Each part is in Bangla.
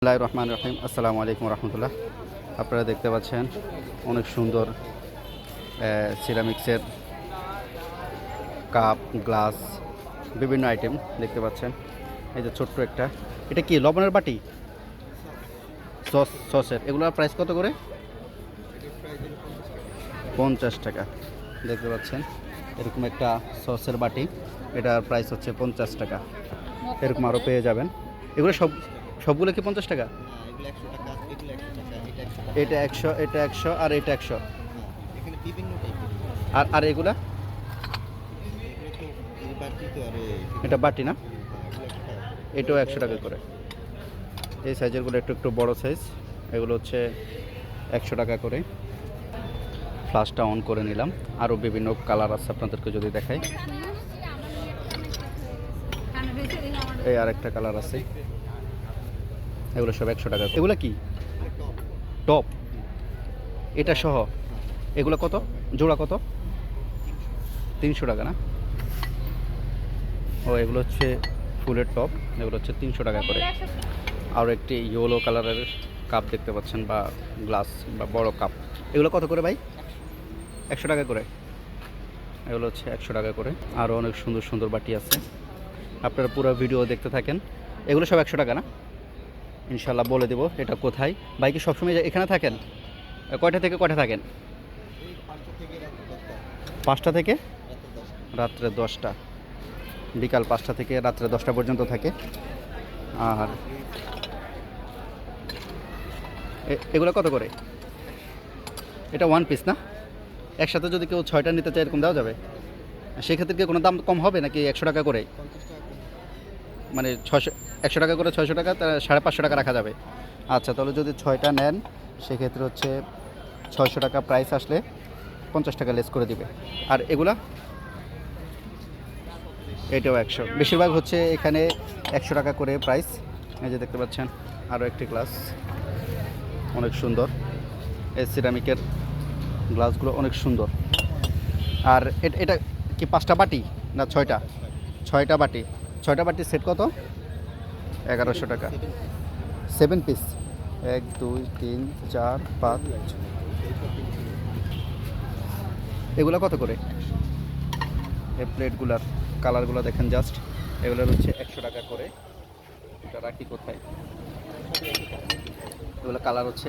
বিসমিল্লাহির রহমানির রহিম। আসসালামু আলাইকুম রহমতুল্লাহ। আপনারা দেখতে পাচ্ছেন অনেক সুন্দর সিরামিক্সের কাপ, গ্লাস, বিভিন্ন আইটেম দেখতে পাচ্ছেন। এই যে ছোট্ট একটা, এটা কি লবণের বাটি? সসের এগুলোর প্রাইস কত করে? 50 টাকা। দেখতে পাচ্ছেন এরকম একটা সসের বাটি, এটার প্রাইস হচ্ছে 50 টাকা। এরকম আরও পেয়ে যাবেন। এগুলো সবগুলো কি 50 টাকা? এটা 100, এটা 100, আর এটা 100। আর আর এগুলা? এটা বাটি না? এটাও 100 টাকা করে। এই সাইজেরগুলো একটু একটু বড় সাইজ, এগুলো হচ্ছে 100 টাকা করে। ফ্লাশটা অন করে নিলাম। আরও বিভিন্ন কালার আছে, আপনাদেরকে যদি দেখাই। এই আরেকটা কালার আছে, এগুলো সব 100 টাকা। এগুলো কি টপ? এটা সহ এগুলো কত জোড়া? কত? 300 টাকা না? ও, এগুলো হচ্ছে ফুলের টপ, এগুলো হচ্ছে 300 টাকা করে। আর একটি ইয়েলো কালারের কাপ দেখতে পাচ্ছেন, বা গ্লাস বা বড় কাপ, এগুলো কত করে ভাই? 100 টাকা করে। এগুলো হচ্ছে 100 টাকা করে। আরও অনেক সুন্দর সুন্দর বাটি আছে, আপনারা পুরো ভিডিও দেখতে থাকেন। এগুলো সব 100 টাকা না? ইনশাল্লাহ বলে দেবো এটা কোথায়। ভাই কি সবসময় এখানে থাকেন? কয়টা থেকে কয়টা থাকেন? 5টা থেকে রাত্রে 10টা। বিকাল 5টা থেকে রাত্রে 10টা পর্যন্ত থাকে। আর এগুলো কত করে? এটা 1 পিস না? একসাথে যদি কেউ 6টা নিতে চায় এরকম দেওয়া যাবে? সেক্ষেত্রে কি কোনো দাম কম হবে নাকি 100 টাকা করে? মানে 100 টাকা করে, 600 টাকা, 550 টাকা রাখা যাবে। আচ্ছা, তাহলে যদি 6টা নেন সেক্ষেত্রে হচ্ছে 600 টাকা প্রাইস আসলে 50 টাকা লেস করে দিবে। আর এগুলা? এটাও 100। বেশিরভাগ হচ্ছে এখানে 100 টাকা করে প্রাইস। এই যে দেখতে পাচ্ছেন আরও একটি গ্লাস, অনেক সুন্দর। এই সিরামিকের গ্লাসগুলো অনেক সুন্দর। আর এটা কি 5টা বাটি না 6টা? 6টা বাটি। 6টা বাটি সেট কত? 1100 টাকা। 7 পিস? 1 2 3 4 5। এগুলো কত করে? এই প্লেটগুলার কালারগুলো দেখেন জাস্ট, এগুলোর হচ্ছে 100 টাকা করে। এটা রাখি কোথায়? এগুলো কালার হচ্ছে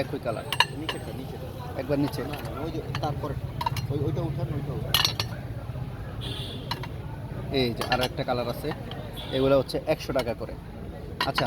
একই কালার। একবার নিচে তারপরে ওইটা উঠান, এই যে আরও একটা কালার আছে, এগুলো হচ্ছে 100 টাকা করে। আচ্ছা।